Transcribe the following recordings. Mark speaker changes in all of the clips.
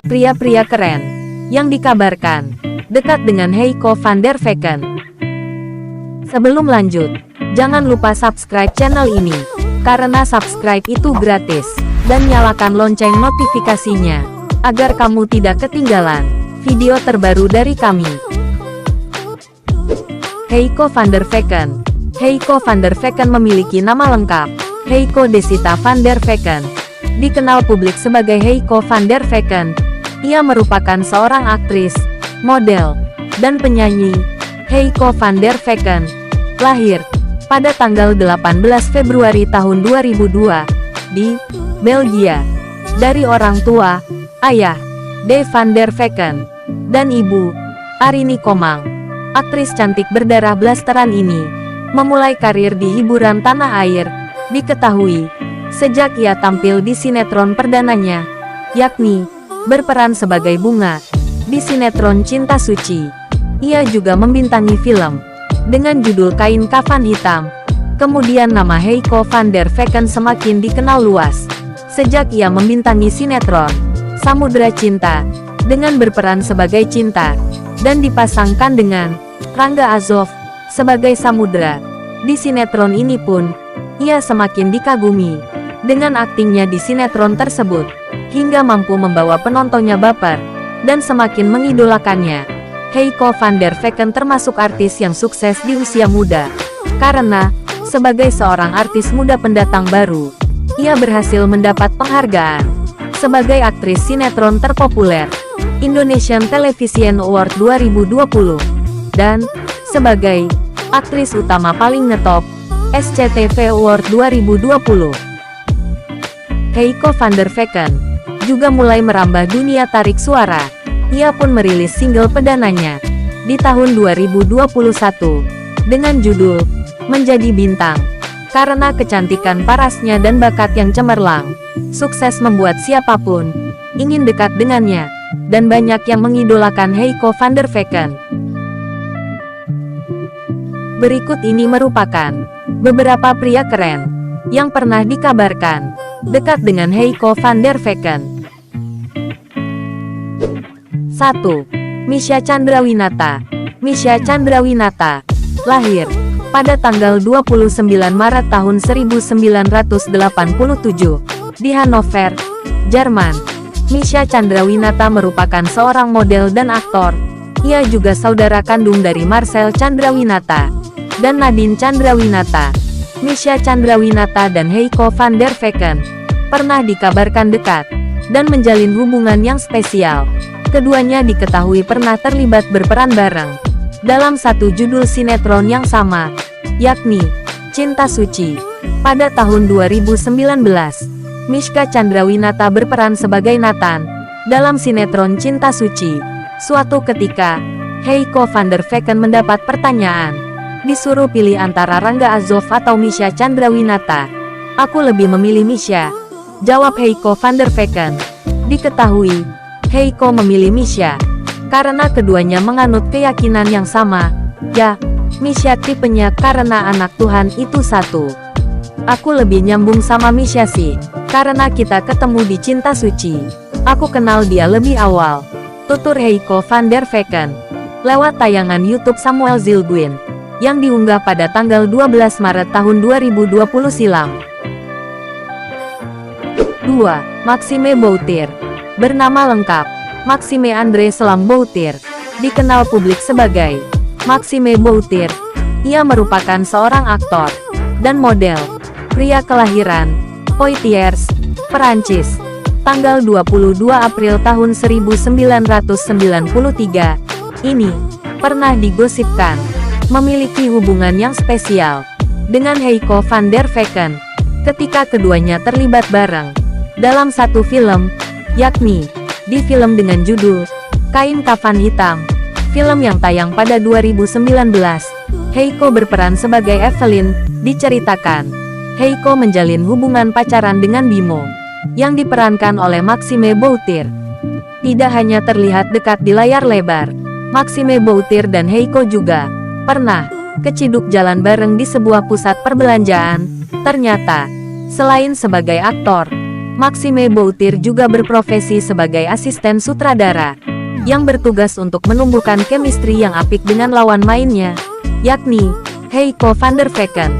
Speaker 1: pria-pria keren yang dikabarkan dekat dengan Heiko van der Vecken. Sebelum lanjut, jangan lupa subscribe channel ini, karena subscribe itu gratis, dan nyalakan lonceng notifikasinya, agar kamu tidak ketinggalan video terbaru dari kami. Heiko van der Vecken. Heiko van der Vecken memiliki nama lengkap, Heiko Desita van der Vecken. Dikenal publik sebagai Heiko van der Vecken. Ia merupakan seorang aktris, model, dan penyanyi. Heiko van der Vecken lahir pada tanggal 18 Februari tahun 2002 di Belgia dari orang tua, ayah De van der Vecken, dan ibu Arini Komang. Aktris cantik berdarah blasteran ini memulai karir di hiburan tanah air, diketahui sejak ia tampil di sinetron perdananya, yakni berperan sebagai Bunga di sinetron Cinta Suci. Ia juga membintangi film dengan judul Kain Kafan Hitam. Kemudian nama Heiko van der Vecken semakin dikenal luas sejak ia membintangi sinetron Samudra Cinta dengan berperan sebagai Cinta, dan dipasangkan dengan Rangga Azov sebagai Samudra. Di sinetron ini pun ia semakin dikagumi dengan aktingnya di sinetron tersebut, hingga mampu membawa penontonnya baper dan semakin mengidolakannya. Heiko van der Vecken termasuk artis yang sukses di usia muda, karena sebagai seorang artis muda pendatang baru, ia berhasil mendapat penghargaan sebagai aktris sinetron terpopuler Indonesian Television Award 2020 dan sebagai aktris utama paling ngetop SCTV Award 2020. Heiko van der Vecken juga mulai merambah dunia tarik suara. Ia pun merilis single perdananya di tahun 2021 dengan judul Menjadi Bintang. Karena kecantikan parasnya dan bakat yang cemerlang, sukses membuat siapapun ingin dekat dengannya, dan banyak yang mengidolakan Heiko van der Vecken. Berikut ini merupakan beberapa pria keren yang pernah dikabarkan dekat dengan Heiko van der Vecken. 1. Misha Chandrawinata. Misha Chandrawinata lahir pada tanggal 29 Maret tahun 1987 di Hannover, Jerman. Misha Chandrawinata merupakan seorang model dan aktor. Ia juga saudara kandung dari Marcel Chandrawinata dan Nadine Chandrawinata. Misha Chandrawinata dan Heiko van der Vecken pernah dikabarkan dekat dan menjalin hubungan yang spesial. Keduanya diketahui pernah terlibat berperan bareng dalam satu judul sinetron yang sama, yakni Cinta Suci. Pada tahun 2019, Misha Chandrawinata berperan sebagai Nathan dalam sinetron Cinta Suci. Suatu ketika, Heiko van der Vecken mendapat pertanyaan, disuruh pilih antara Rangga Azov atau Misha Chandrawinata. "Aku lebih memilih Misha," jawab Heiko van der Vecken. Diketahui, Heiko memilih Misha karena keduanya menganut keyakinan yang sama. Ya, Misha tipenya karena anak Tuhan itu satu. "Aku lebih nyambung sama Misha sih, karena kita ketemu di Cinta Suci. Aku kenal dia lebih awal," tutur Heiko van der Vecken lewat tayangan YouTube Samuel Zilguin yang diunggah pada tanggal 12 Maret tahun 2020 silam. 2. Maxime Boutir. Bernama lengkap Maxime Andre Selam Boutir, dikenal publik sebagai Maxime Boutir. Ia merupakan seorang aktor dan model, pria kelahiran Poitiers, Perancis, tanggal 22 April tahun 1993. Ini pernah digosipkan memiliki hubungan yang spesial dengan Heiko van der Vecken ketika keduanya terlibat bareng dalam satu film, yakni di film dengan judul Kain Kafan Hitam. Film yang tayang pada 2019, Heiko berperan sebagai Evelyn. Diceritakan, Heiko menjalin hubungan pacaran dengan Bimo, yang diperankan oleh Maxime Boutir. Tidak hanya terlihat dekat di layar lebar, Maxime Boutir dan Heiko juga pernah keciduk jalan bareng di sebuah pusat perbelanjaan. Ternyata, selain sebagai aktor, Maxime Boutir juga berprofesi sebagai asisten sutradara, yang bertugas untuk menumbuhkan chemistry yang apik dengan lawan mainnya, yakni Heiko van der Vecken.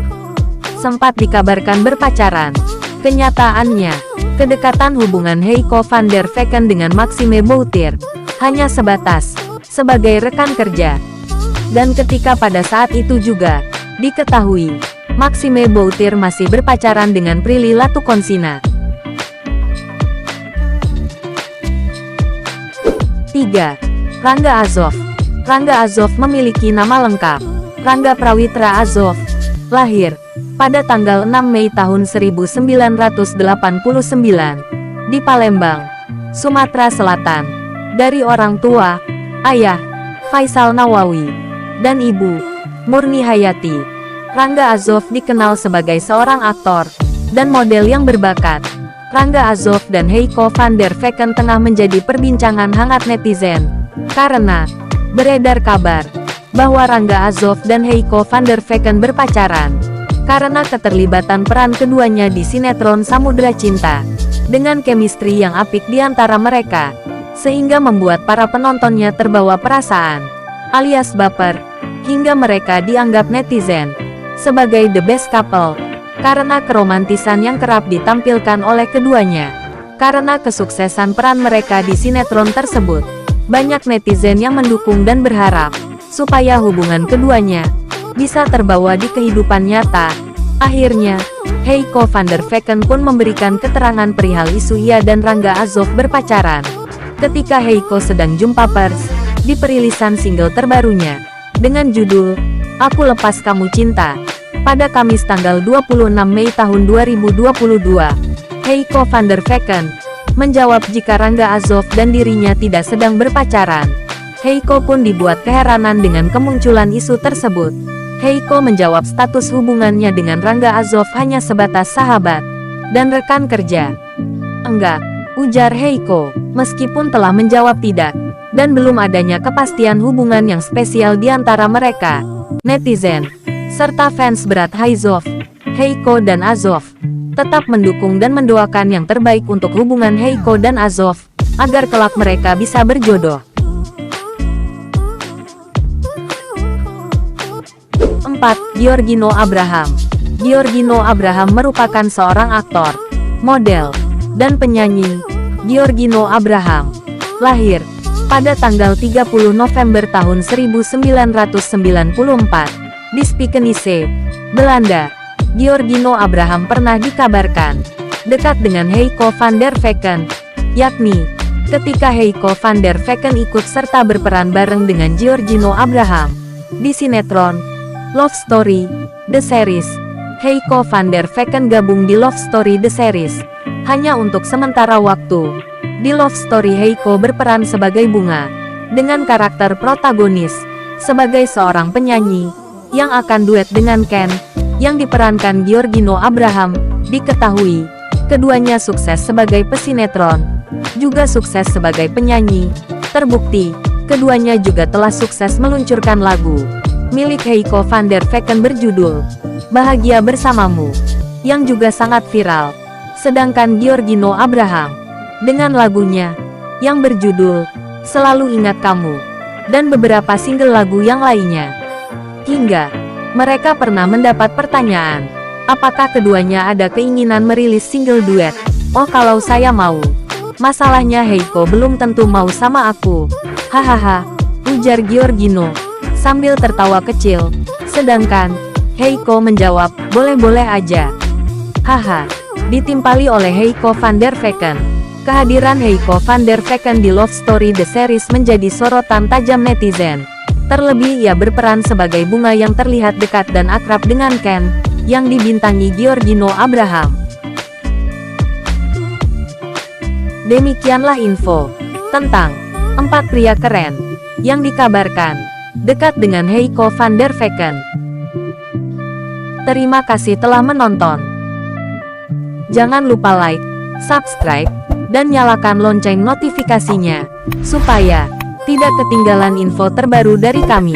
Speaker 1: Sempat dikabarkan berpacaran. Kenyataannya, kedekatan hubungan Heiko van der Vecken dengan Maxime Boutir hanya sebatas sebagai rekan kerja. Dan ketika pada saat itu juga diketahui, Maxime Boutir masih berpacaran dengan Prilly Latukonsina. 3. Rangga Azov. Rangga Azov memiliki nama lengkap Rangga Prawitra Azov. Lahir pada tanggal 6 Mei tahun 1989 di Palembang, Sumatera Selatan, dari orang tua, ayah, Faisal Nawawi, dan ibu, Murni Hayati. Rangga Azov dikenal sebagai seorang aktor dan model yang berbakat. Rangga Azov dan Heiko van der Vecken tengah menjadi perbincangan hangat netizen, karena beredar kabar bahwa Rangga Azov dan Heiko van der Vecken berpacaran, karena keterlibatan peran keduanya di sinetron Samudra Cinta, dengan chemistry yang apik di antara mereka, sehingga membuat para penontonnya terbawa perasaan, alias baper, hingga mereka dianggap netizen sebagai the best couple, karena keromantisan yang kerap ditampilkan oleh keduanya. Karena kesuksesan peran mereka di sinetron tersebut, banyak netizen yang mendukung dan berharap supaya hubungan keduanya bisa terbawa di kehidupan nyata. Akhirnya, Heiko van der Vecken pun memberikan keterangan perihal isu ia dan Rangga Azov berpacaran, ketika Heiko sedang jumpa pers di perilisan single terbarunya, dengan judul Aku Lepas Kamu Cinta, pada Kamis tanggal 26 Mei tahun 2022. Heiko van der Vecken menjawab jika Rangga Azov dan dirinya tidak sedang berpacaran. Heiko pun dibuat keheranan dengan kemunculan isu tersebut. Heiko menjawab status hubungannya dengan Rangga Azov hanya sebatas sahabat dan rekan kerja. Enggak, ujar Heiko, meskipun telah menjawab tidak, dan belum adanya kepastian hubungan yang spesial di antara mereka. Netizen, serta fans berat Azov, Heiko dan Azov, tetap mendukung dan mendoakan yang terbaik untuk hubungan Heiko dan Azov, agar kelak mereka bisa berjodoh. 4. Giorgino Abraham. Giorgino Abraham merupakan seorang aktor, model, dan penyanyi. Giorgino Abraham lahir pada tanggal 30 November tahun 1994 di Spijkenisse, Belanda. Giorgino Abraham pernah dikabarkan dekat dengan Heiko van der Vecken, yakni ketika Heiko van der Vecken ikut serta berperan bareng dengan Giorgino Abraham di sinetron Love Story, The Series. Heiko van der Vecken gabung di Love Story The Series hanya untuk sementara waktu. Di Love Story Heiko berperan sebagai Bunga, dengan karakter protagonis sebagai seorang penyanyi yang akan duet dengan Ken, yang diperankan Giorgino Abraham. Diketahui, keduanya sukses sebagai pesinetron, juga sukses sebagai penyanyi. Terbukti, keduanya juga telah sukses meluncurkan lagu milik Heiko van der Vecken berjudul Bahagia Bersamamu, yang juga sangat viral. Sedangkan Giorgino Abraham dengan lagunya yang berjudul Selalu Ingat Kamu, dan beberapa single lagu yang lainnya. Hingga mereka pernah mendapat pertanyaan, apakah keduanya ada keinginan merilis single duet. Oh, kalau saya mau. Masalahnya Heiko belum tentu mau sama aku. Hahaha, ujar Giorgino sambil tertawa kecil. Sedangkan Heiko menjawab, boleh-boleh aja. Haha, ditimpali oleh Heiko van der Vecken. Kehadiran Heiko van der Vecken di Love Story The Series menjadi sorotan tajam netizen. Terlebih ia berperan sebagai Bunga yang terlihat dekat dan akrab dengan Ken, yang dibintangi Giorgino Abraham. Demikianlah info tentang 4 pria keren yang dikabarkan dekat dengan Heiko van der Vecken. Terima kasih telah menonton. Jangan lupa like, subscribe, dan nyalakan lonceng notifikasinya, supaya tidak ketinggalan info terbaru dari kami.